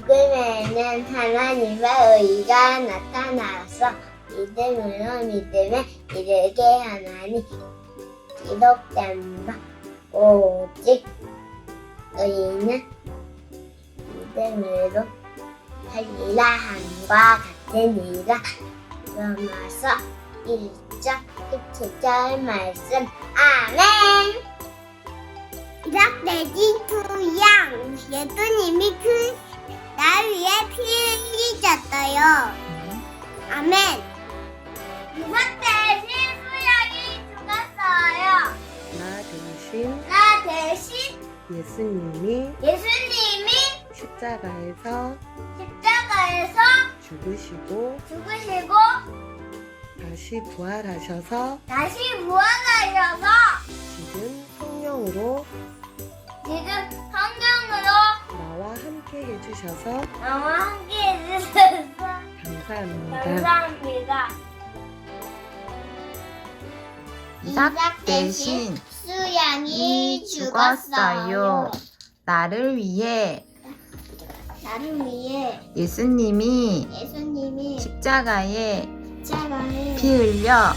꿈에는 하나님의 의가 나타나서 믿음으로 믿음에 이르게 하나니 기록된 바 오직 의인은 믿음으로 살리라 함과 같으니라. 로마서 1장 17절 말씀. 아멘. 이삭돼지 투양. 예수님이 나 위해 피 흘리셨어요. 아멘. 이삭돼지 수양이 죽었어요. 나 대신 예수님이 십자가에서 죽으시고 다시 부활하셔서 지금 성령으로 나와 함께 해주셔서 감사합니다. 이삭 대신 수양이 죽었어요. 나를 위해 예수님이 십자가에 피 흘려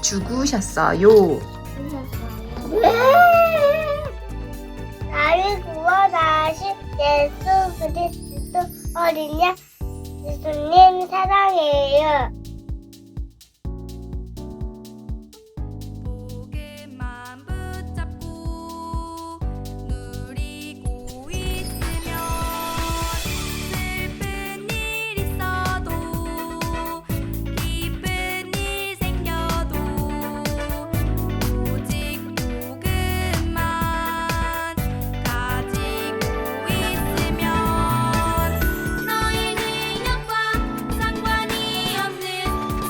죽으셨어요. 나를 구원하신 예수 그리스도 어린 양 예수님 사랑해요. 고개만 붙잡고 누리고 있으면 슬픈 일 있어도 기쁜 일 생겨도 오직 복음만 가지고 있으면 너의 능력과 상관이 없는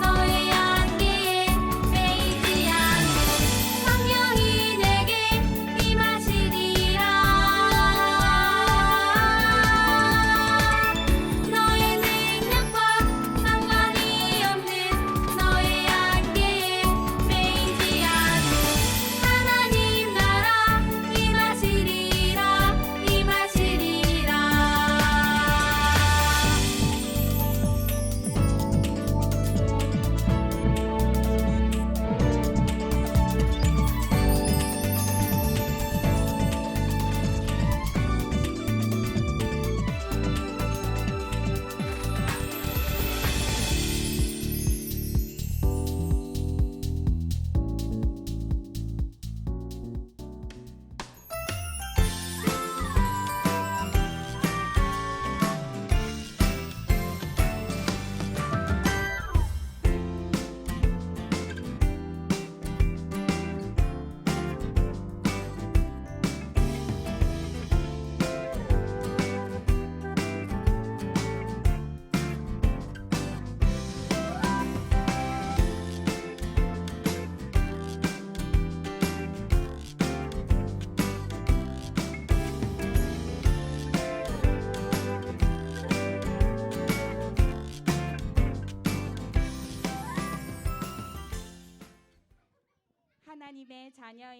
너의 안개에 매이지 않는 성령이 내게 임하시리라. 너의 능력과 상관이 없는 너의 안개에 매이지 않는 하나님 나라 임하시리라.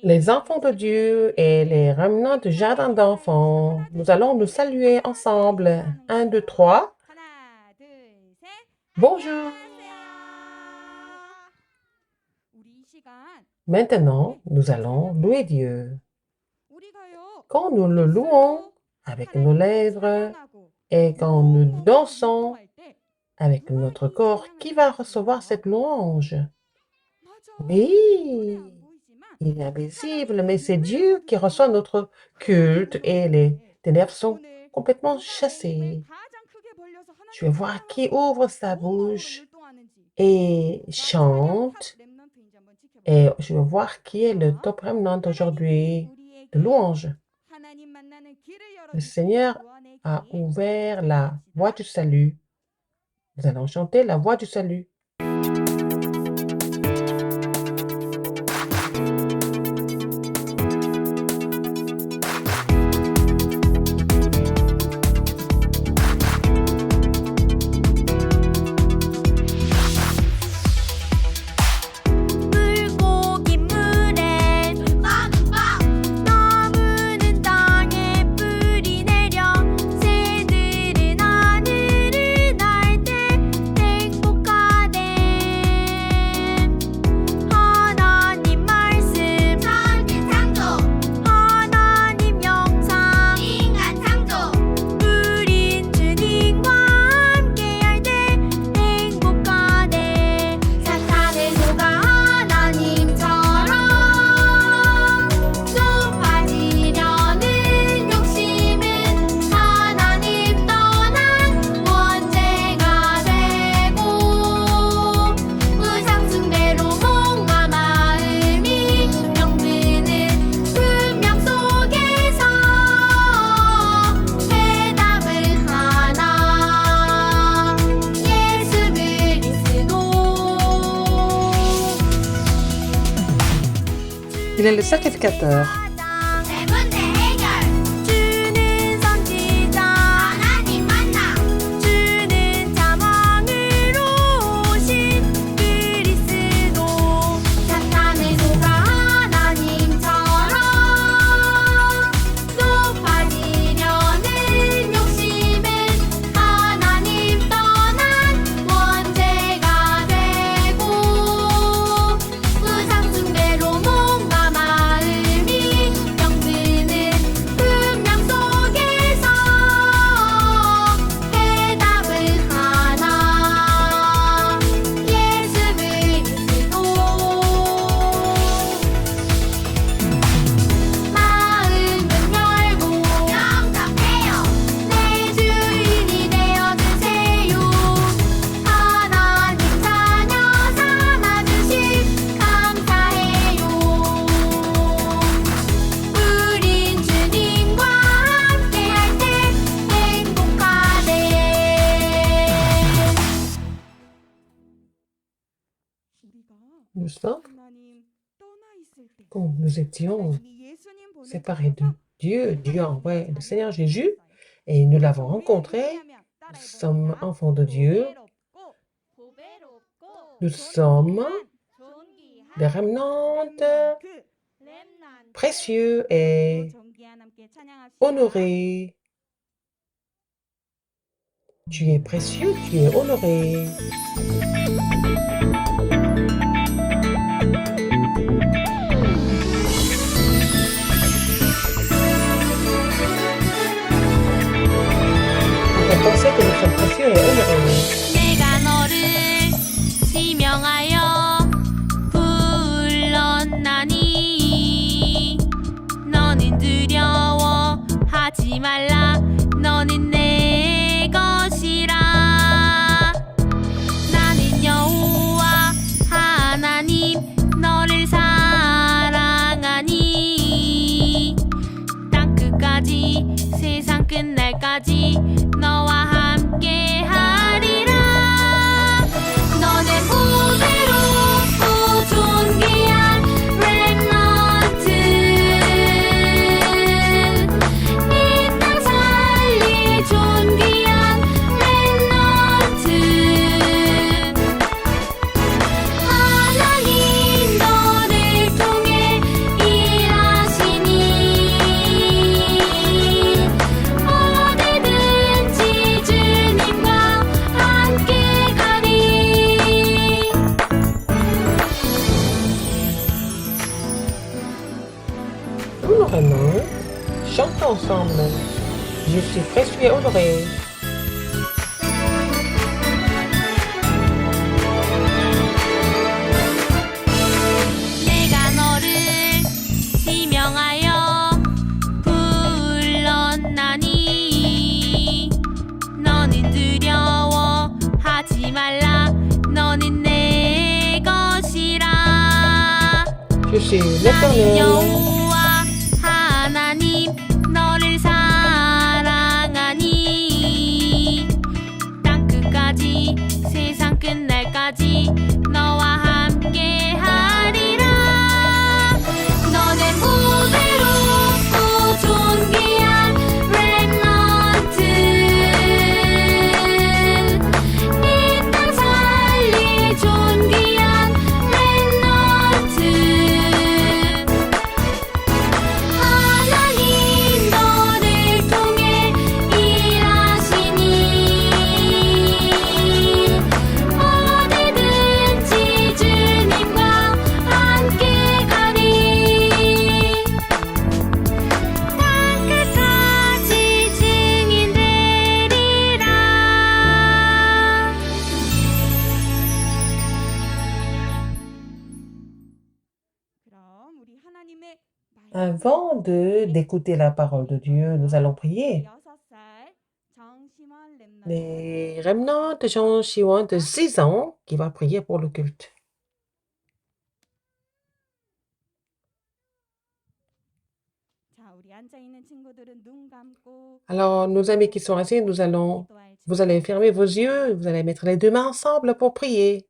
Les enfants de Dieu et les remnants du jardin d'enfants, nous allons nous saluer ensemble. 1, 2, 3. Bonjour. Maintenant, nous allons louer Dieu. Quand nous le louons avec nos lèvres et quand nous dansons avec notre corps, qui va recevoir cette louange? Oui, il est invisible, mais c'est Dieu qui reçoit notre culte et les ténèbres sont complètement chassées. Je vais voir qui ouvre sa bouche et chante. Et je vais voir qui est le top remnant aujourd'hui de louange. Le Seigneur a ouvert la voie du salut. Nous allons chanter la voie du salut. 물고기 물에 너무는 땅에 뿌리 내려 새 Il est le sacrificateur. 세 문제 해결. 주는 선지자 하나님 만나. 주는 자망으로 오신 그리스도 사탄의 소가 하나님처럼 높아지려는 욕심은 하나님 떠난 원죄가 되고 우상 숭배로 몸과 마음이 병드는 분량 속에서 해답을 하나 예수 그리스도 마음은 열고 영접해요. 내 주인이 되어주세요 하나님 자녀 삼아주심 감사해요 우린 주님과 함께할 때 행복하네 Nous sommes, quand nous étions séparés de Dieu, Dieu a envoyé le Seigneur Jésus et nous l'avons rencontré. Nous sommes enfants de Dieu. Nous sommes des remnants précieux et honorés. Tu es précieux, tu es honoré. On peut penser que nous sommes précieux et honorés. 내가 너를 지명하여 불렀나니 너는 두려워하지 말라 너는 내 것이라 나는 여호와 하나님 너를 사랑하니 땅 끝까지 세상 끝날까지 너와 함께 하리라 너는 보배롭고 존귀한 렘넌트 이 땅 살리 존귀한 렘넌트 하나님 너를 통해 일하시니 어디든지 주님과 함께 가리 Tous nos remnants chantent ensemble. Je suis précieux et honoré. 내가 너를 지명하여 불렀나니 너는 두려워하지 말라 너는 내 것이라 Je suis 나는 l'éternel. 여호와 하나님 너를 사랑하니 땅 끝까지 세상 끝날까지 너와 함께 하리라 너는 보배롭고 존귀한 렘넌트 이 땅 살리 존귀한 렘넌트 하나님 너를 통해 일하시니 어디든지 주님과 함께 가리 땅 끝까지 증인되리라 Avant d'écouter la parole de Dieu, nous allons prier. Les remnants de Jean Chiwan de 6 ans qui va prier pour le culte. Alors, nos amis qui sont assis, vous allez fermer vos yeux, vous allez mettre les deux mains ensemble pour prier.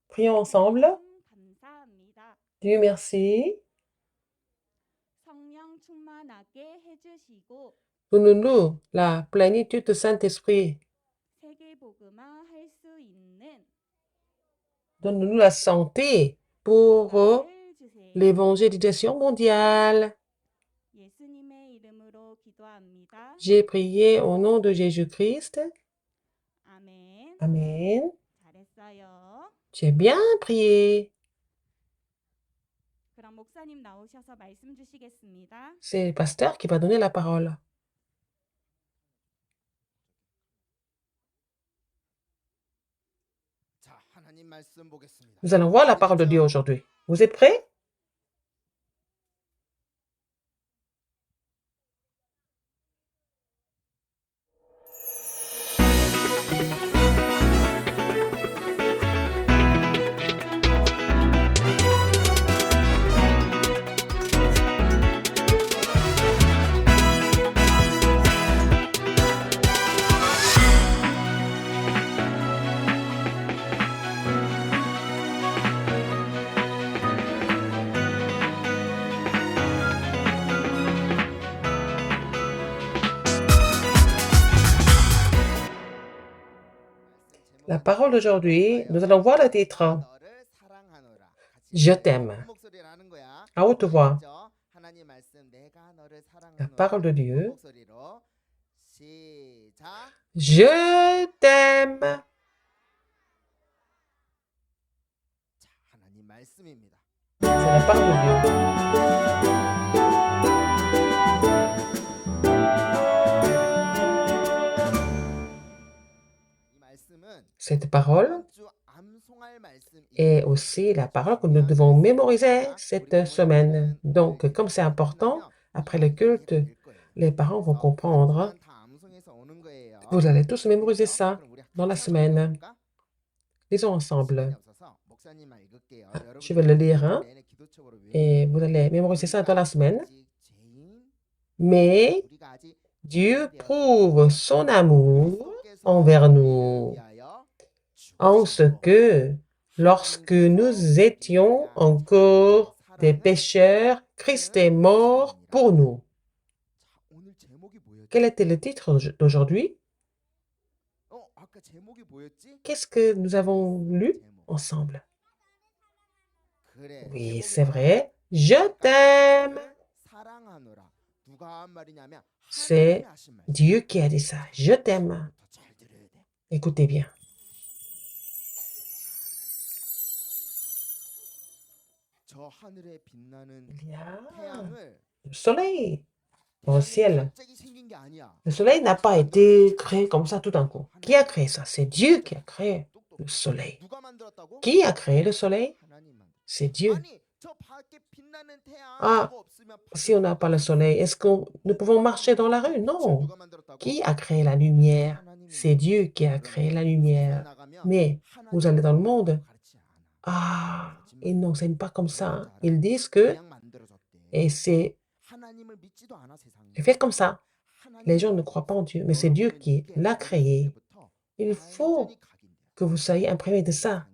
Prions ensemble. Dieu merci. Donne-nous la plénitude du Saint-Esprit. Donne-nous la santé pour l'évangélisation mondiale. J'ai prié au nom de Jésus-Christ. Amen. Tu as bien prié. C'est le pasteur qui va donner la parole. Nous allons voir la parole de Dieu aujourd'hui. Vous êtes prêts? La parole d'aujourd'hui, nous allons voir le titre. Je t'aime. À haute voix. La parole de Dieu. Je t'aime. C'est la parole de Dieu. Cette parole est aussi la parole que nous devons mémoriser cette semaine. Donc, comme c'est important, après le culte, les parents vont comprendre. Vous allez tous mémoriser ça dans la semaine. Lisons ensemble. Je vais le lire, hein, et vous allez mémoriser ça dans la semaine. Mais Dieu prouve son amour envers nous, en ce que, lorsque nous étions encore des pécheurs, Christ est mort pour nous. Quel était le titre d'aujourd'hui? Qu'est-ce que nous avons lu ensemble? Oui, c'est vrai. Je t'aime. C'est Dieu qui a dit ça. Je t'aime. Écoutez bien. Il y a le soleil au ciel. Le soleil n'a pas été créé comme ça tout d'un coup. Qui a créé ça? C'est Dieu qui a créé le soleil. Qui a créé le soleil? C'est Dieu. Ah, si on n'a pas le soleil, est-ce que nous pouvons marcher dans la rue? Non. Qui a créé la lumière? C'est Dieu qui a créé la lumière. Mais vous allez dans le monde. Ah, ils n'enseignent pas comme ça. Ils disent que, et c'est fait comme ça. Les gens ne croient pas en Dieu, mais c'est Dieu qui l'a créé. Il faut que vous soyez imprégné de ça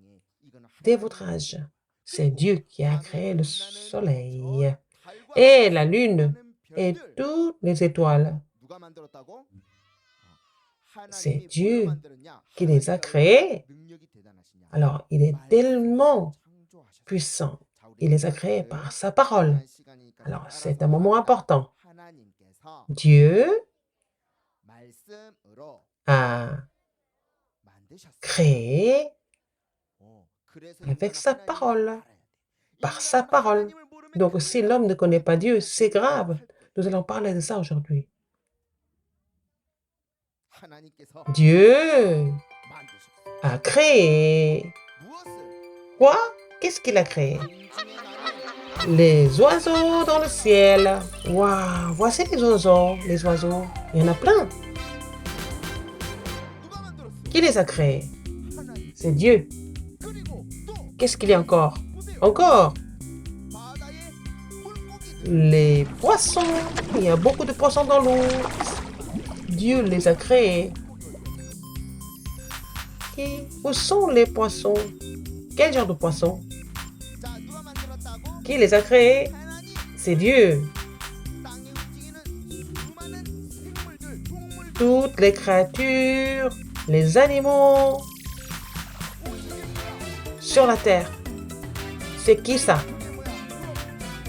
dès votre âge. C'est Dieu qui a créé le soleil et la lune et toutes les étoiles. C'est Dieu qui les a créés. Alors, il est tellement puissant. Il les a créés par sa parole. Alors, c'est un moment important. Dieu a créé avec sa parole, par sa parole. Donc, si l'homme ne connaît pas Dieu, c'est grave. Nous allons parler de ça aujourd'hui. Dieu a créé. Quoi? Qu'est-ce qu'il a créé? Les oiseaux dans le ciel. Waouh, voici les oiseaux. Les oiseaux, il y en a plein. Qui les a créés? C'est Dieu. Qu'est-ce qu'il y a encore? Encore les poissons. Il y a beaucoup de poissons dans l'eau. Dieu les a créés. qui? Où sont les poissons? Quel genre de poissons? Qui les a créés? C'est Dieu. Toutes les créatures, les animaux sur la terre. C'est qui ça?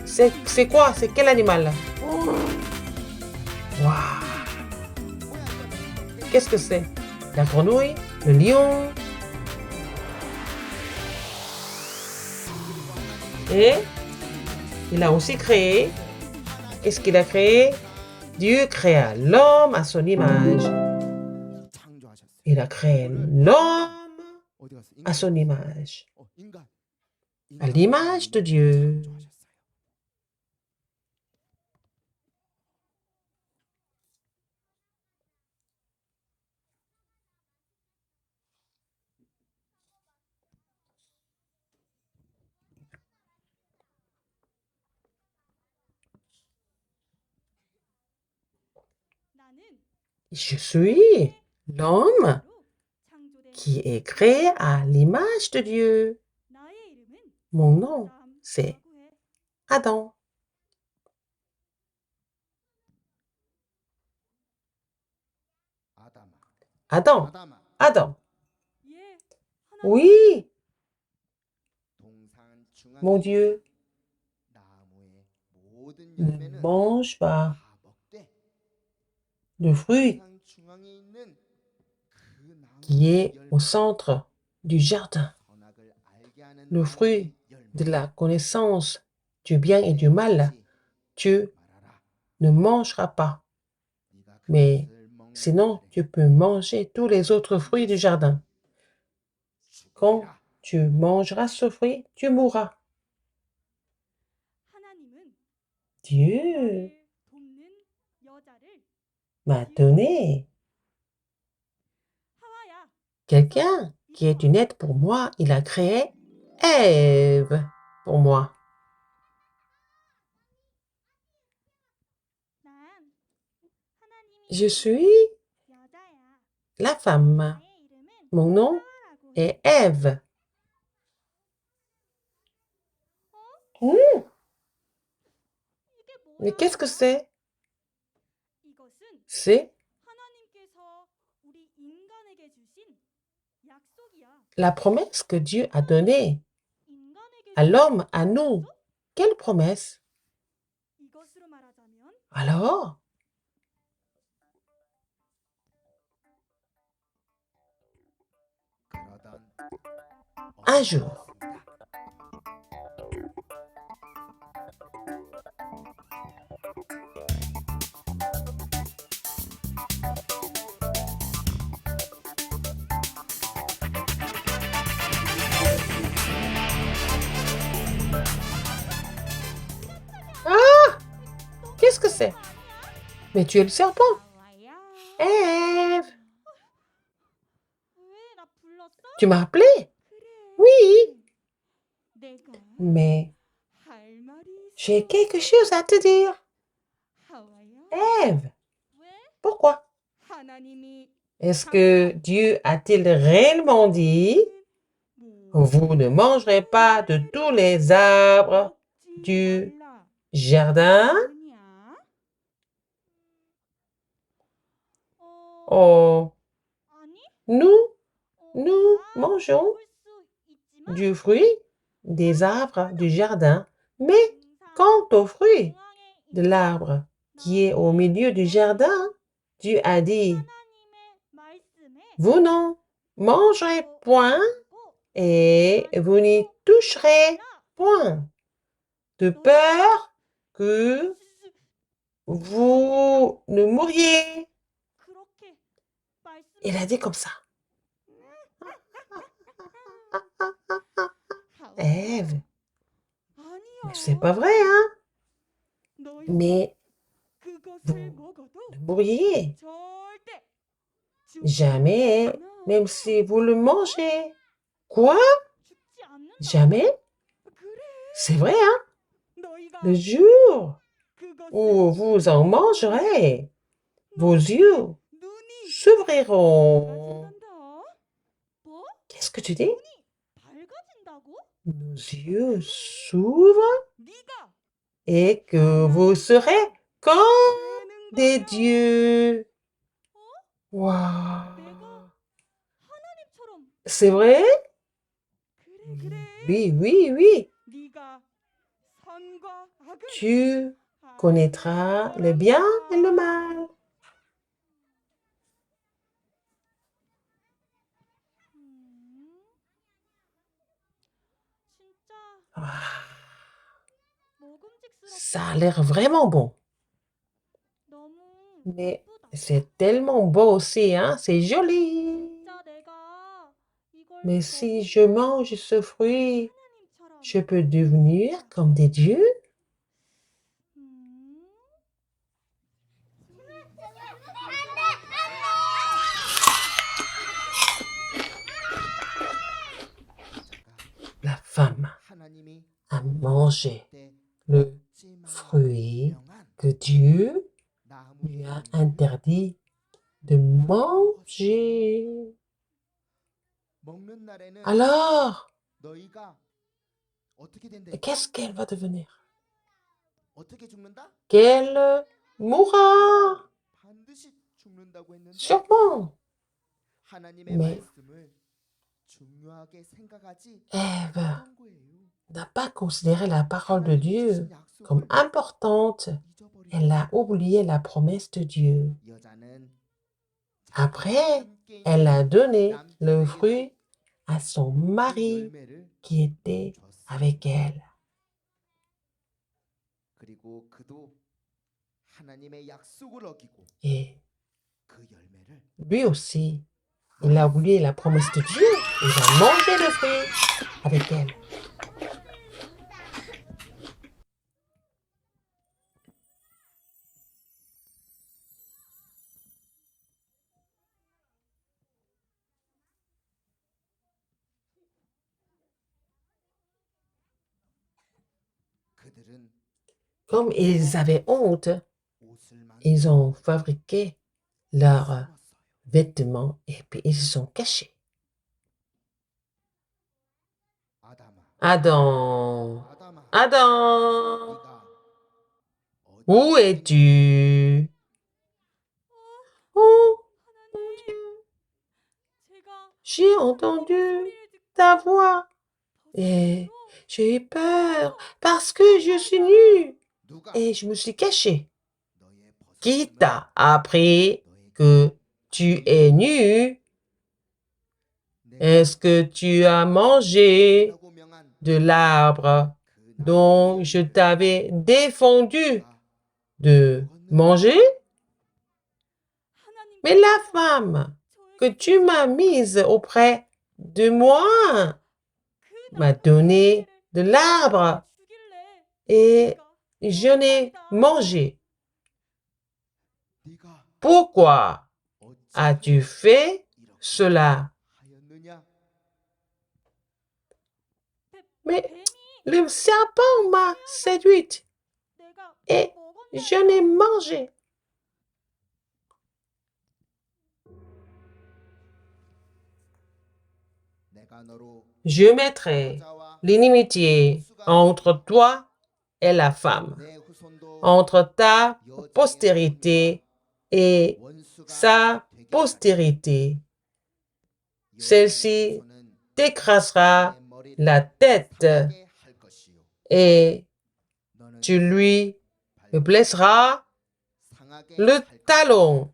C'est quoi? C'est quel animal? Waouh! Qu'est-ce que c'est? La grenouille? Le lion? Et il a aussi créé. Qu'est-ce qu'il a créé? Dieu créa l'homme à son image. Il a créé l'homme à son image. À l'image de Dieu. Je suis l'homme qui est créé à l'image de Dieu. Mon nom, c'est Adam. Adam. Adam. Oui, mon Dieu, ne mange pas le fruit qui est au centre du jardin. Le fruit de la connaissance du bien et du mal, tu ne mangeras pas. Mais sinon, tu peux manger tous les autres fruits du jardin. Quand tu mangeras ce fruit, tu mourras. Dieu m'a donné quelqu'un qui est une aide pour moi. Il a créé Ève pour moi. Je suis la femme. Mon nom est Ève. Mais qu'est-ce que c'est? C'est la promesse que Dieu a donnée à l'homme, à nous. Quelle promesse? Alors, un jour, qu'est-ce que c'est? Mais tu es le serpent. Ève, tu m'as appelé? Oui, mais j'ai quelque chose à te dire. Ève, pourquoi? Est-ce que Dieu a-t-il réellement dit, vous ne mangerez pas de tous les arbres du jardin? Oh, nous mangeons du fruit des arbres du jardin, mais quant au fruit de l'arbre qui est au milieu du jardin, Dieu a dit, vous n'en mangerez point et vous n'y toucherez point, de peur que vous ne mouriez. Il a dit comme ça. Ève, c'est pas vrai, hein? Mais vous ne mourriez jamais, même si vous le mangez. Quoi? Jamais? C'est vrai, hein? Le jour où vous en mangerez, vos yeux s'ouvriront. Qu'est-ce que tu dis? 밝아진다고? Nos yeux s'ouvrent 네가 et que vous serez comme 되는 des 거냐? dieux. 내가 Waouh! 하나님처럼 C'est vrai? 그래 그래. Oui, oui, oui. 네가 선과 악을 Tu connaîtras le bien et le mal. 진짜 Ah, 먹음직스럽다. ça a l'air vraiment bon. 너무 Mais 예쁘다. c'est tellement beau aussi, hein? C'est joli. 진짜 내가 이걸 Mais si 먹으면 je mange ce fruit, 하나님처럼 je peux devenir comme des dieux? 음. La femme 하나님이 a mangé 때 le 찜한 fruit 명한 que Dieu lui 나무의 a 열매를 interdit de manger. 먹는 날에는 Alors, 너희가 어떻게 된대? qu'est-ce qu'elle va devenir? 어떻게 죽는다? Qu'elle mourra, 반드시 죽는다고 했는데 sûrement. 하나님의 Mais 말씀을 중요하게 생각하지 Ève 않았던 거예요. n'a pas considéré la parole de 하나님이 Dieu 주신 comme 약속을 importante. 잊어버린 Elle a oublié la promesse de Dieu. 여자는 Après, 함께 elle a donné le 남편에게도 fruit à son 그 mari 열매를 qui était 줬어요. avec elle. 그리고 그도 하나님의 약속을 어기고 Et 그 열매를 lui aussi, il a oublié la promesse de Dieu. Il a mangé le fruit avec elle. 그들은 Comme ils avaient honte, 옷을 ils 만들어 ont fabriqué leurs 숨었어요. vêtements et puis ils se sont cachés. 아담아, Adam, 아담아, Adam, 네가 où 어디 es-tu? Oh, mon Dieu, 제가 j'ai entendu 소리를 듣고 ta voix et j'ai eu peur parce que je suis nue 누가 et je me suis cachée. 너의 Qui 벗어짐을 t'a appris 너에게 que tu es nu? 내가 Est-ce que tu as mangé 라고 명한 de l'arbre 그 dont 나무의 je 열매를 t'avais défendu 네가 de 먹었느냐? manger? Mais la 하나님께서 femme que 저에게 tu m'as mise auprès de moi 그 m'a 나무의 donné 열매를 de l'arbre 주길래 et 내가 j'en ai 먹었나이다. mangé. 네가 Pourquoi 어찌 as-tu fait 이렇게 cela? 하였느냐? Mais 뱀이 le serpent m'a séduite 내가 et 먹었나이다. j'en ai mangé. 내가 너로 Je mettrai 여자와 l'inimitié entre toi et la femme, 내 후손도 entre ta 여자의 postérité et 원수가 sa 되게 postérité. 하리라. Celle-ci 여자의 후손은 t'écrasera 내 머리를 la tête 상하게 할 것이요. et 너는 tu lui 발을 blesseras 상하게 le 할 것이다. talon.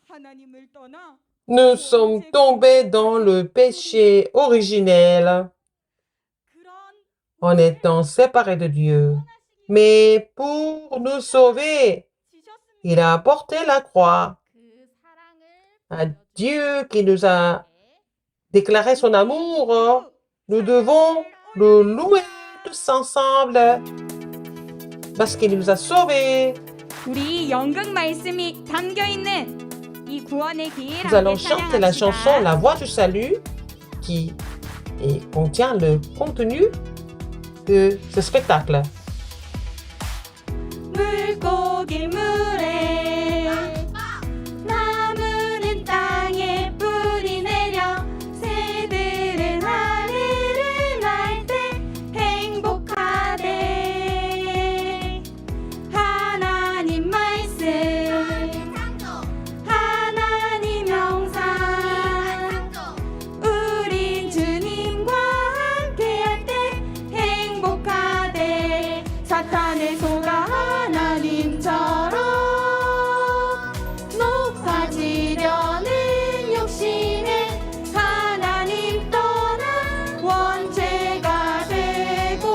하나님을 떠나 Nous sommes tombés dans le péché originel 그런 en étant séparés de Dieu. Mais pour nous sauver, 지셨습니다. il a porté la croix. 그 사랑을 À Dieu qui nous a déclaré son amour, nous devons le louer tous ensemble. parce qu'il nous a sauvés. 우리 연극 말씀이 담겨 있는 이 구원의 길 Nous allons 함께 chanter la chanson 찬양합시다. La Voix du Salut qui contient le contenu de ce spectacle. 물고기 물에 나무는 땅에 뿌리 내려 새들은 하늘을 날 때 행복하대. 하나님 말씀 하나님 영상 우린 주님과 함께할 때 행복하대. 사탄의 속아 하나님처럼 높아지려는 욕심에 하나님 떠나 원죄가 되고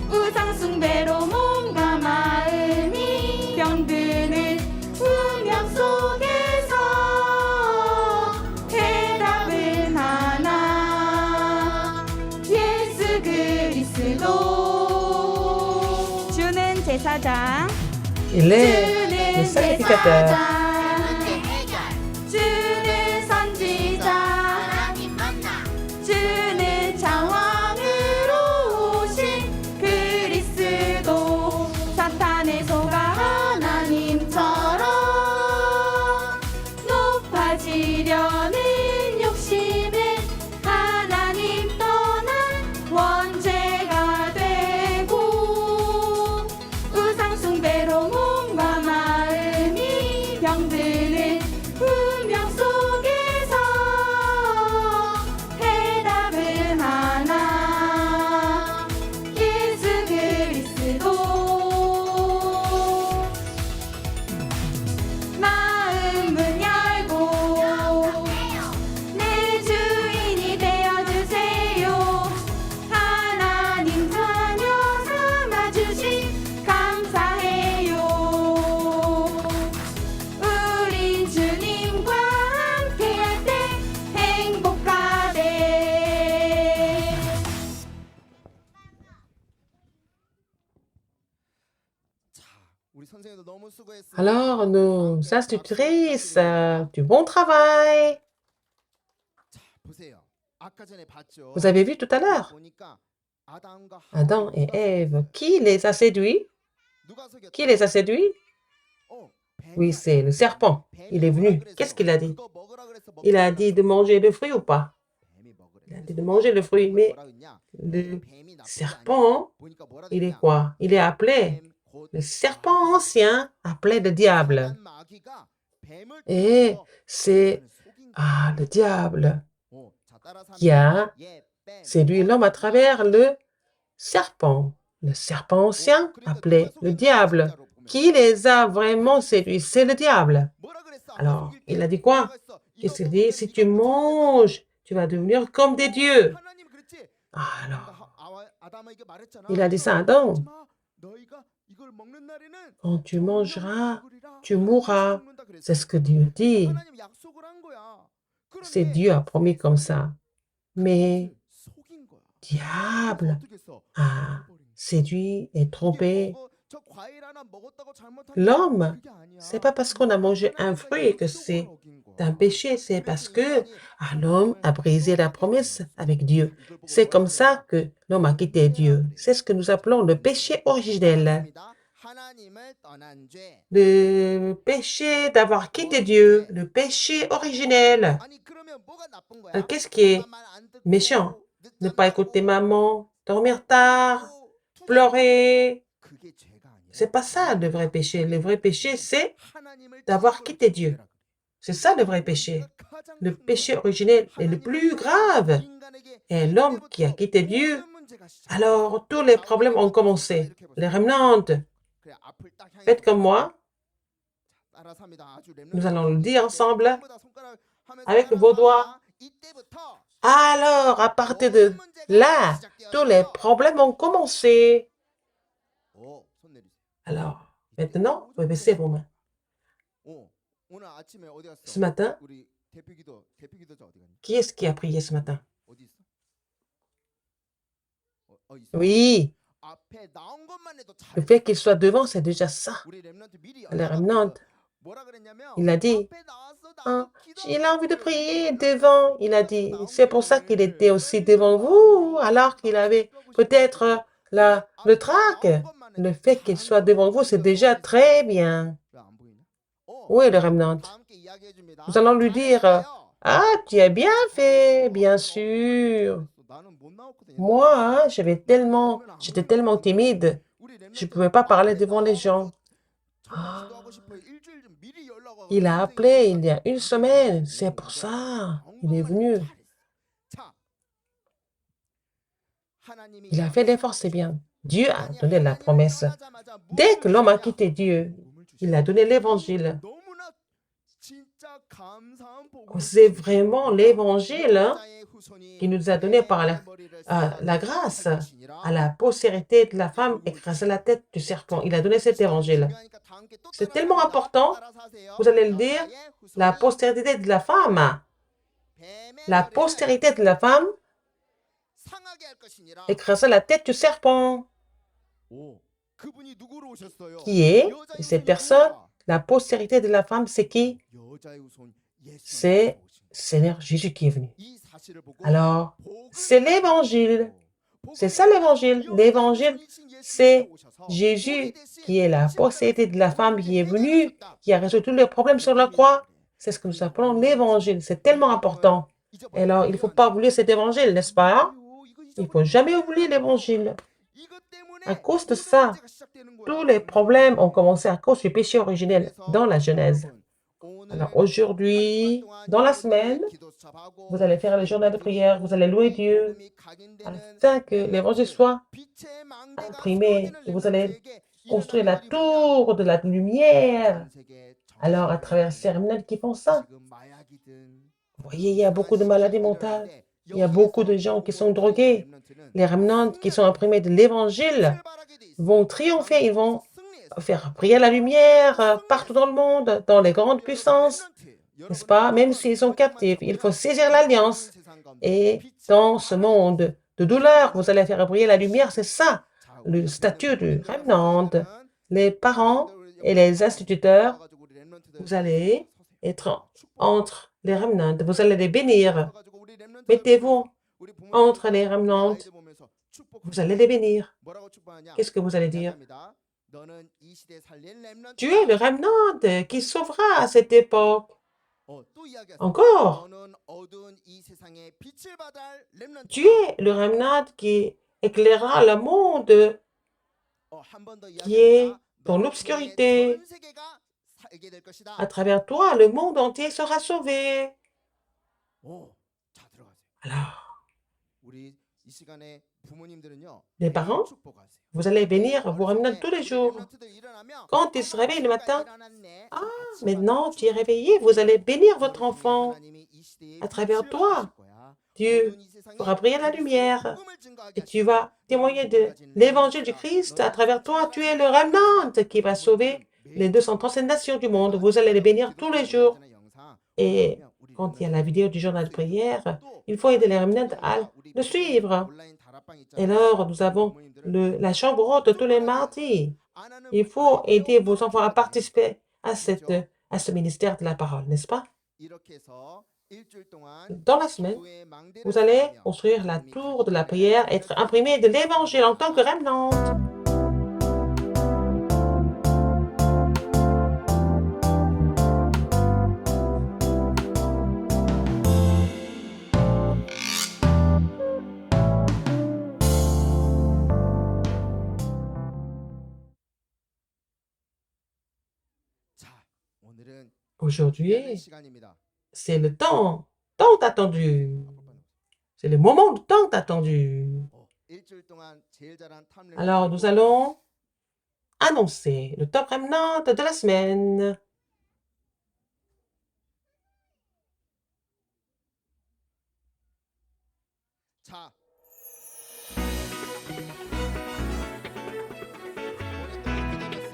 우상 숭배로 몸과 마음이 병드는 운명 속에서 해답은 하나 예수 그리스도. 주는 제사장 Il est le sacrificateur. 주는 선지자 하나님 만나 주는 장왕으로 오신 그리스도. 사탄의 속아 하나님처럼 높아지려는 욕심에 하나님 떠나 원죄가 되고 우상 숭배로 몸과 마음이 병드는 운명 속에서 해답은 하나 예수 그리스도. 마음은 열고 내 주인이 되어주세요. 하나님 자녀 삼아주신 감사해요. 우린 주님과 함께할 때 행복하대. 자, 우리 선생님도 너무 수고했어요. Alors, nos institutrices, du bon travail. 자, 보세요. 아까 전에 봤죠? Vous avez vu tout à l'heure, 보니까 아담과 Adam 하와가 et 누가 Ève, qui les a séduits? 누가 속였다? Qui les a séduits? 뱀이 Oui, 아니야. c'est le serpent. Il est venu. Qu'est-ce qu'il a dit? 그거 먹으라 그래서 Il a 먹지 dit de manger le fruit ou pas? 뱀이 먹으래. Il a dit de manger le fruit, mais 뭐라 그랬냐? le 뱀이 나쁜 게 아니야. serpent, 보니까 뭐라 il est 그랬냐? quoi? Il est appelé, 뱀 곧 le serpent ancien, appelé le diable. 악한 마귀가 뱀을 Et 통해서 c'est, 인간을 속인 거야. le diable 자, 따라서 qui a 예, 뱀. séduit l'homme à travers le serpent. Le serpent ancien, 그러니까 appelé 누가 le 속인 거야, diable. 진짜로 보면. Qui les a vraiment séduits? C'est le diable. 뭐라 그랬어? Alors, 속일 il 때 a dit quoi? 뭐라고 했어? Qu'est-ce qu'il 이거 dit? 먹으면 Si 이거 tu 괜찮은데. manges, tu vas devenir comme des dieux. 하나님 그랬지? Alors, 아담에게 말했잖아. il a dit ça à Adam. 하지 마. 너희가 이걸 먹는 날에는 Quand tu mangeras, 죽으리라. tu mourras. 죽는다 그랬어. C'est ce que Dieu dit. 하나님 약속을 한 거야. C'est 그런데 Dieu a promis comme ça. Mais 속인 거야. diable 어떻게 했어? a séduit et trompé 저 과일 하나 먹었다고 잘못한 l'homme. 그게 아니야. C'est pas parce qu'on a mangé un fruit que c'est un péché, c'est parce que l'homme a brisé la promesse avec Dieu. C'est comme ça que l'homme a quitté Dieu. C'est ce que nous appelons le péché originel. 하나님을 떠난 죄. Le péché d'avoir quitté Dieu, le péché originel. 아니 그러면 뭐가 나쁜 거야? Alors, qu'est-ce qui est 엄마 말안 듣고 méchant? Ne pas 늦잠 écouter 자고 maman, dormir tard, 또 pleurer. 그게 죄가 아니야. C'est pas ça le vrai péché. Le vrai péché, c'est 하나님을 d'avoir 떠난 quitté 거를 Dieu. 죄라 그래. C'est ça le vrai péché. 가장 Le 큰 péché 거야. originel est le plus grave. 인간에게 Et l'homme qui a quitté Dieu, 모든 문제가 시작돼. alors tous les problèmes ont commencé. Les remnants, 그래, 앞을 딱 향해 faites comme moi. 따라서 합니다. 아주 Nous allons le dire ensemble 전부 다 손가락 하면서 avec 따라서 vos doigts. 합니다. 이때부터 Alors, à partir de 모든 문제가 là, tous les 시작되어서 problèmes ont commencé. 손 내리세요. Alors, maintenant, vous pouvez baisser vos mains. 오늘 아침에 어디 갔어? Ce matin, 우리 대표기도자 어디 갔니? qui est-ce qui a prié ce matin? 어디 있어? 있어? Oui, 앞에 나온 것만 해도 Le fait qu'il soit devant, c'est déjà ça. 우리 렘넌트 미리 Le 연락하고 remnant, 뭐라 그랬냐면 il a dit, 앞에 나와서 hein, 나도 il a envie de 기도하고 prier 있는데 devant. Il a dit, c'est pour ça qu'il était aussi devant vous, alors qu'il avait peut-être le trac. Le fait qu'il soit devant vous, c'est déjà très bien. 왜안 보이냐? Oui, le remnant. 다 함께 이야기해줍니다. Nous allons lui dire, 잘했어요. ah, tu as bien fait, bien sûr. 나는 못 나왔거든요. Moi, hein, j'étais tellement timide, 우리 je ne 렘넌트 pouvais pas parler 앞에 devant les gens. 나와서 기도하고 싶어요. 일주일 전 미리 연락 와가지고 Il a appelé il y a une semaine, c'est pour ça. Il est venu. 자, 하나님이 Il a fait l'effort, c'est bien. Dieu a 아니, donné la 하나님을 promesse. 떠나자마자 Dès que l'homme a 무엇을 quitté Dieu, 복음을 주시고 il a donné l'évangile. 너무나 진짜 감사한 복음을 C'est 주시고 vraiment l'évangile hein, 여자의 후손이 qui nous a donné par 내 머리를 la 쇠하게 grâce 할 것이니라. à la postérité de la femme écraser la tête du serpent. Il a donné cet évangile. 중요하니까 다 함께 또 C'est 따라서 tellement 합니다. important. 따라서 하세요. Vous allez le dire, 여자의 후손이 la postérité de la femme. 뱀의 La 머리를 postérité de la femme 상하게 할 것이니라. écraser la tête du serpent. 오, 그분이 누구로 오셨어요? Qui est 여자의 cette 후손이 personne? 누구야? La postérité de la femme, c'est qui? 여자의 후손 예수님이 C'est 오신 거예요. Seigneur Jésus qui est venu. 이 사실을 보고 Alors, 복을 c'est l'évangile. C'est ça l'évangile. L'évangile, c'est Jésus qui est la postérité de la femme qui est venue, qui a résolu tous les problèmes sur la croix. C'est ce que nous appelons l'évangile. C'est tellement important. Et alors, il ne faut pas oublier cet évangile, n'est-ce pas? Il ne faut jamais oublier l'évangile. À cause de ça, tous les problèmes ont commencé à cause du péché originel dans la Genèse. Alors aujourd'hui, dans la semaine, vous allez faire le journal de prière, vous allez louer Dieu, afin que l'évangile soit imprimé. Et vous allez construire la tour de la lumière. Alors, à travers ces remnants qui font ça, vous voyez, il y a beaucoup de maladies mentales. Il y a beaucoup de gens qui sont drogués. Les remnants qui sont imprimés de l'évangile vont triompher, ils vont faire briller la lumière partout dans le monde, dans les grandes puissances, n'est-ce pas? Même s'ils sont captifs, il faut saisir l'alliance. Et dans ce monde de douleur, vous allez faire briller la lumière, c'est ça, le statut du remnant. Les parents et les instituteurs, vous allez être entre les remnants, vous allez les bénir. Mettez-vous entre les remnants, vous allez les bénir. Qu'est-ce que vous allez dire? Tu es le remnant qui sauvera à cette époque. Encore, tu es le remnant qui éclairera le monde qui est dans l'obscurité. À travers toi, le monde entier sera sauvé. Alors, les parents, vous allez bénir vos remnants tous les jours. Quand ils se réveillent le matin, ah, maintenant tu es réveillé, vous allez bénir votre enfant. À travers toi, Dieu fera briller la lumière et tu vas témoigner de l'évangile du Christ. À travers toi, tu es le remnant qui va sauver les 237 nations du monde. Vous allez les bénir tous les jours. Et quand il y a la vidéo du journal de prière, il faut aider les remnants à le suivre. Et alors, nous avons la chambre haute de tous les mardis. Il faut aider vos enfants à participer à ce ministère de la parole, n'est-ce pas? Dans la semaine, vous allez construire la tour de la prière, être imprimé de l'évangile en tant que remnant. Aujourd'hui, c'est le temps attendu. C'est le moment de temps attendu. Alors, nous allons annoncer le top remnant de la semaine.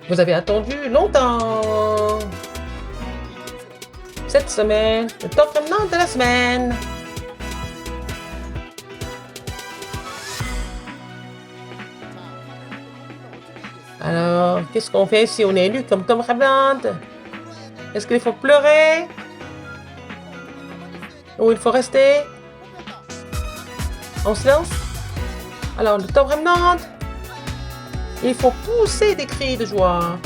Vous avez attendu longtemps. Cette semaine, le top remnant de la semaine. Alors, qu'est-ce qu'on fait si on est élu comme Tom Holland? Est-ce qu'il faut pleurer? Ou il faut rester en silence? Alors, le Tom Holland, il faut pousser des cris de joie.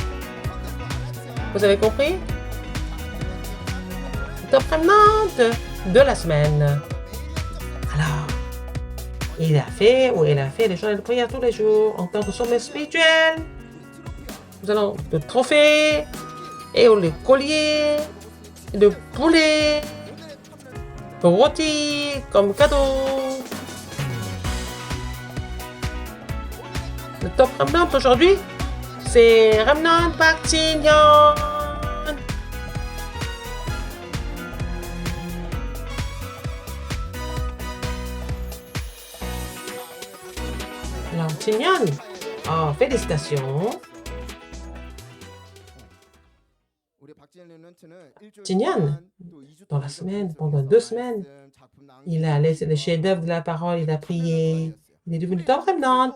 Vous avez compris? Le Tom Holland de la semaine. Alors, il a fait ou elle a fait les journées de prière tous les jours en tant que sommet spirituel. Nous allons le trophée et le collier, le poulet, le rôti comme cadeau. Le top Remnant aujourd'hui, c'est Remnant Park Jin-hyun. Alors, Jin-hyun, oh, félicitations. Jin-hyun, dans la semaine, pendant 2 semaines, il a laissé le chef-d'œuvre de la parole, il a prié, il est devenu top Remnant.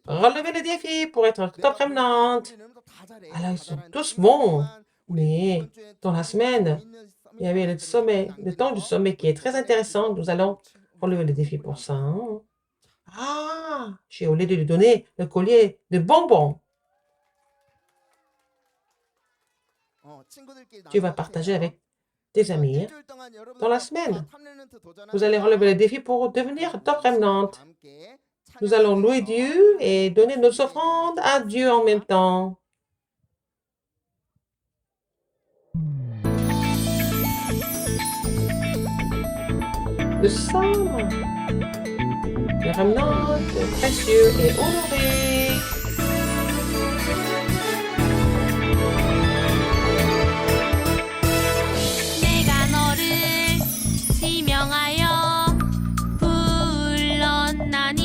Relevez le défi pour être top Remnant. Alors, ils sont tous bons, mais dans la semaine, il y avait le sommet, le temps du sommet qui est très intéressant. Nous allons relever le défi pour ça. Hein? Ah, j'ai oublié de lui donner le collier de bonbons. Tu vas partager avec tes amis. Dans la semaine, vous allez relever le défi pour devenir top Remnant. Nous allons louer Dieu et donner nos offrandes à Dieu en même temps. Le sang, le Remnant précieux et honoré. 내가 너를 지명하여 불렀나니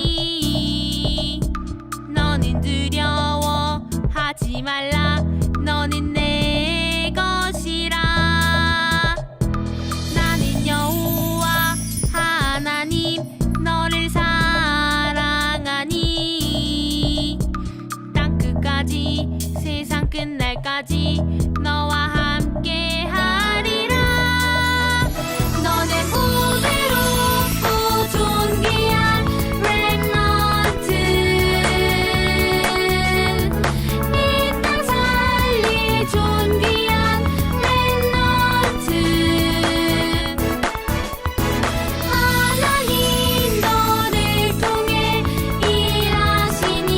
너는 두려워하지 말라 너는 내 것이라 나는 여호와 하나님 너를 사랑하니 땅 끝까지 세상 끝날까지 너와 함께 하리라 너는 우매롭고 존귀한 렘넌트 이 땅 살리 존귀한 렘넌트 하나님 너를 통해 일하시니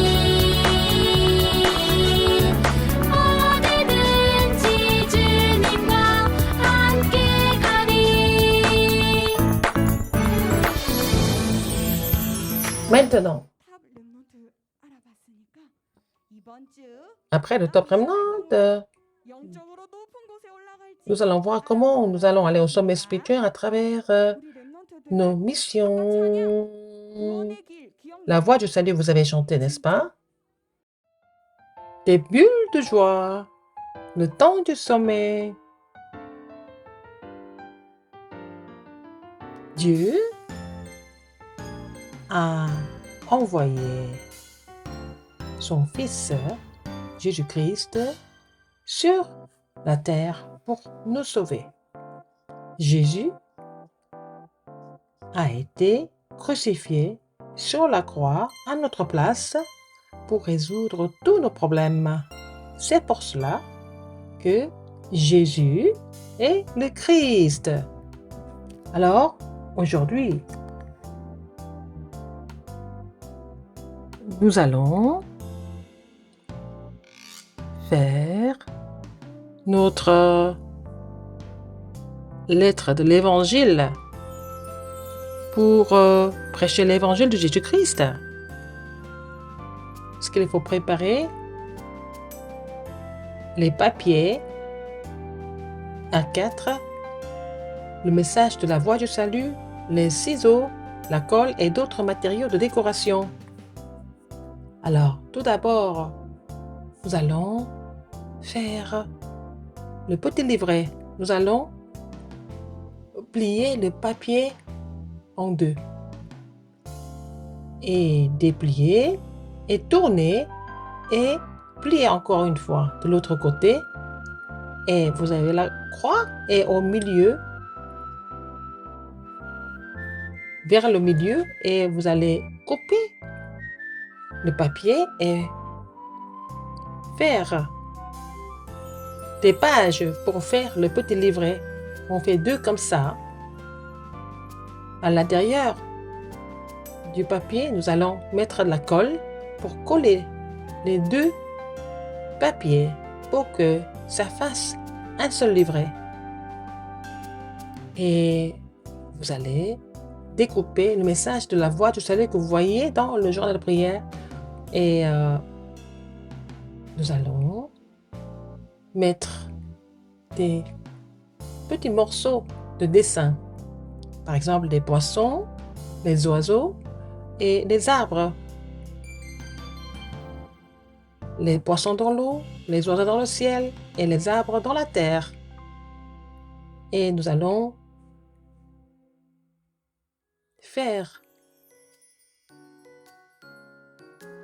어디든지 주님과 함께 가리 Maintenant, 탑 랩넌트 알아봤으니까 이번 주 après le top Remnant, 영적으로 높은 곳에 올라갈지 nous allons voir comment nous allons aller au sommet spirituel à travers 우리 랩넌트들 nos missions. 구원의 길 기억 La voix du salut, vous avez chanté, n'est-ce pas? Des bulles de joie, le temps du sommet. Dieu a envoyé son Fils Jésus-Christ sur la terre pour nous sauver. Jésus a été crucifié sur la croix à notre place pour résoudre tous nos problèmes. C'est pour cela que Jésus est le Christ. Alors, aujourd'hui, nous allons faire notre lettre de l'Évangile pour prêcher l'Évangile de Jésus-Christ. Ce qu'il faut préparer, les papiers A4, le message de la voix du salut, les ciseaux, la colle et d'autres matériaux de décoration. Alors, tout d'abord, nous allons faire le petit livret. Nous allons plier le papier en deux et déplier et tourner et pliez encore une fois de l'autre côté et vous avez la croix et au milieu, vers le milieu, et vous allez couper le papier et faire des pages pour faire le petit livret. On fait 2 comme ça. À l'intérieur du papier, nous allons mettre de la colle pour coller les 2 papiers pour que ça fasse un seul livret. Et vous allez découper le message de la voix du salut que vous voyez dans le journal de prière. Et nous allons mettre des petits morceaux de dessin. Par exemple, des poissons, des oiseaux et des arbres. Les poissons dans l'eau, les oiseaux dans le ciel et les arbres dans la terre. Et nous allons faire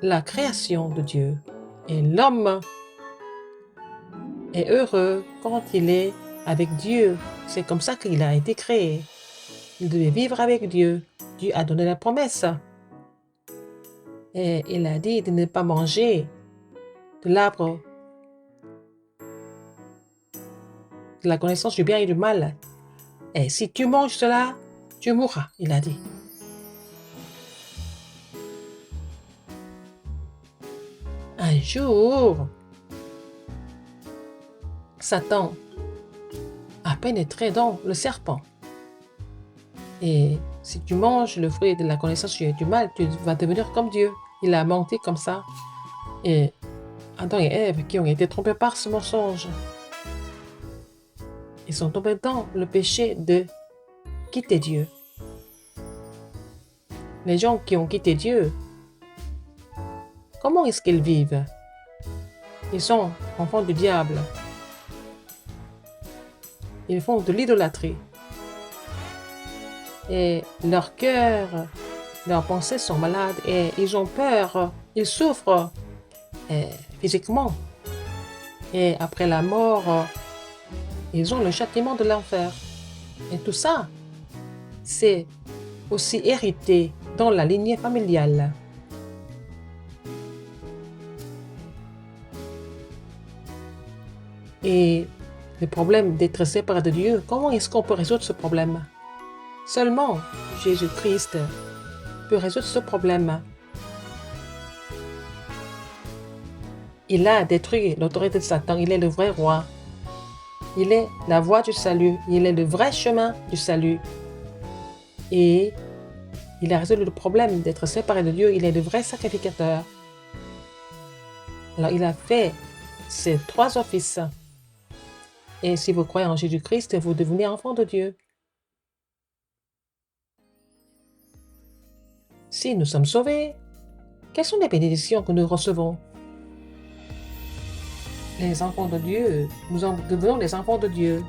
la création de Dieu. Et l'homme est heureux quand il est avec Dieu. C'est comme ça qu'il a été créé. Il devait vivre avec Dieu. Dieu a donné la promesse. Et il a dit de ne pas manger de l'arbre de la connaissance du bien et du mal. Et si tu manges cela, tu mourras, il a dit. Un jour, Satan a pénétré dans le serpent. Et si tu manges le fruit de la connaissance du mal, tu vas devenir comme Dieu. Il a menti comme ça. Et Adam et Ève, qui ont été trompés par ce mensonge, ils sont tombés dans le péché de quitter Dieu. Les gens qui ont quitté Dieu, comment est-ce qu'ils vivent? Ils sont enfants du diable. Ils font de l'idolâtrie. Et leur cœur, leurs pensées sont malades et ils ont peur, ils souffrent physiquement. Et après la mort, ils ont le châtiment de l'enfer. Et tout ça, c'est aussi hérité dans la lignée familiale. Et le problème d'être séparé de Dieu, comment est-ce qu'on peut résoudre ce problème? Seulement Jésus-Christ peut résoudre ce problème. Il a détruit l'autorité de Satan. Il est le vrai roi. Il est la voie du salut. Il est le vrai chemin du salut. Et il a résolu le problème d'être séparé de Dieu. Il est le vrai sacrificateur. Alors, il a fait ces 3 offices. Et si vous croyez en Jésus-Christ, vous devenez enfant de Dieu. Si nous sommes sauvés, quelles sont les bénédictions que nous recevons? Les enfants de Dieu, nous en devenons les enfants de Dieu.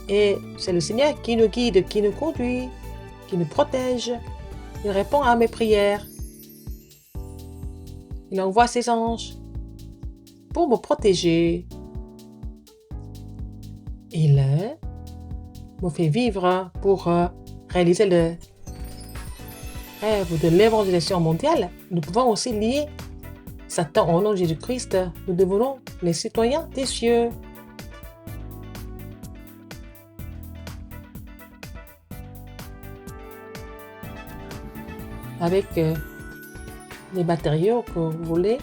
Et c'est le Seigneur qui nous guide, qui nous conduit, qui nous protège. Il répond à mes prières. Il envoie ses anges pour me protéger. Il me fait vivre pour réaliser le rêve de l'évangélisation mondiale. Nous pouvons aussi lier Satan au nom de Jésus-Christ. Nous devenons les citoyens des cieux. Avec les matériaux que vous voulez,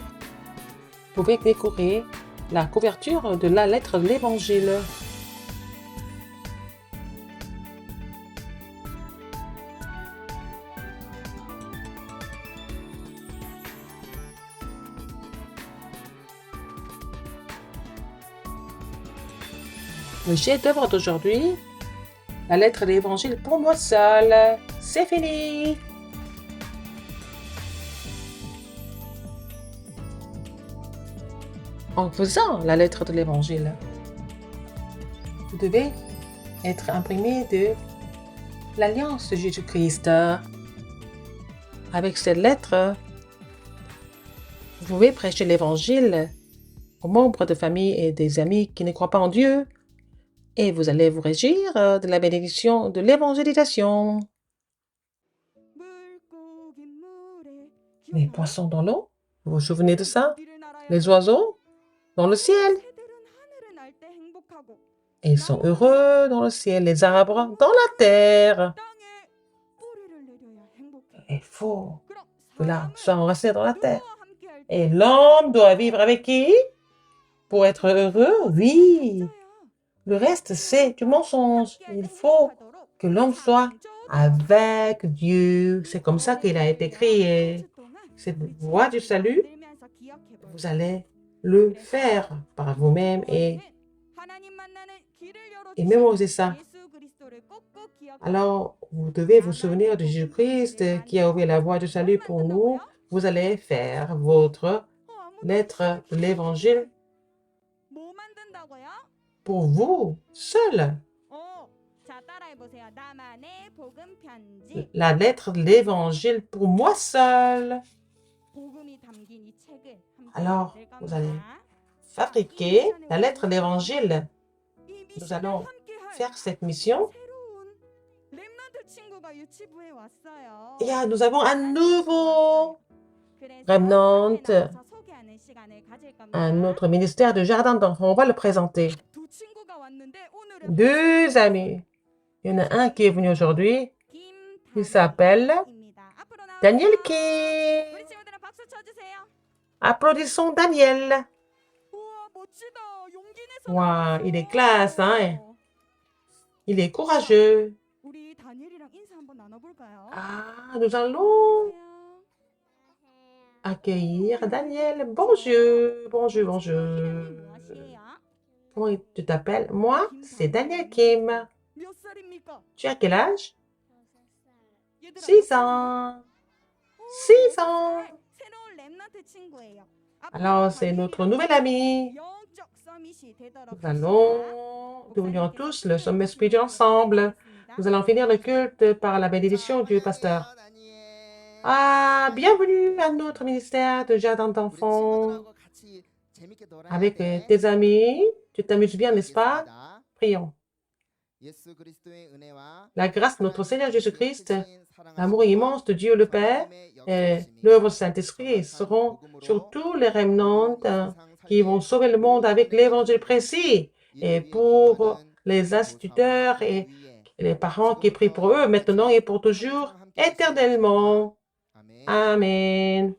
vous pouvez décorer la couverture de la lettre de l'Évangile. Le chef-d'œuvre d'aujourd'hui, la lettre de l'Évangile pour moi seul. C'est fini! En faisant la lettre de l'Évangile, vous devez être imprimé de l'Alliance de Jésus-Christ. Avec cette lettre, Vous pouvez prêcher l'Évangile aux membres de famille et des amis qui ne croient pas en Dieu. Et vous allez vous régir de la bénédiction de l'évangélisation. Les poissons dans l'eau, vous vous souvenez de ça? Les oiseaux dans le ciel. Et ils sont heureux dans le ciel. Les arbres dans la terre. Il faut que l'arbre soit enraciné dans la terre. Et l'homme doit vivre avec qui? Pour être heureux? Oui. Le reste, c'est du mensonge. Il faut que l'homme soit avec Dieu. C'est comme ça qu'il a été créé. Cette voie du salut, vous allez le faire par vous-même et mémoriser ça. Alors, vous devez vous souvenir de Jésus-Christ qui a ouvert la voie du salut pour nous. Vous allez faire votre lettre de l'Évangile pour vous seul. La lettre de l'Évangile pour moi seul. Alors, vous allez fabriquer la lettre de l'Évangile. Nous allons faire cette mission. Et nous avons un nouveau remnant, un autre ministère de jardin d'enfants. On va le présenter. 2 amis. Il y en a un qui est venu aujourd'hui. Il s'appelle Daniel Kim. Applaudissons Daniel. Wow, il est classe, hein? Il est courageux. Nous allons accueillir Daniel. Bonjour, bonjour, bonjour. Comment tu t'appelles? Moi, c'est Daniel Kim. Tu as quel âge? 6 ans. 6 ans. Alors, c'est notre nouvel ami. Nous allons devenir tous le sommet spirituel ensemble. Nous allons finir le culte par la bénédiction du pasteur. Bienvenue à notre ministère de jardin d'enfants. Avec tes amis, tu t'amuses bien, n'est-ce pas? Prions. La grâce de notre Seigneur Jésus-Christ, l'amour immense de Dieu le Père et l'œuvre du Saint-Esprit seront sur tous les remnants qui vont sauver le monde avec l'évangile précis. Et pour les instituteurs et les parents qui prient pour eux maintenant et pour toujours, éternellement. Amen.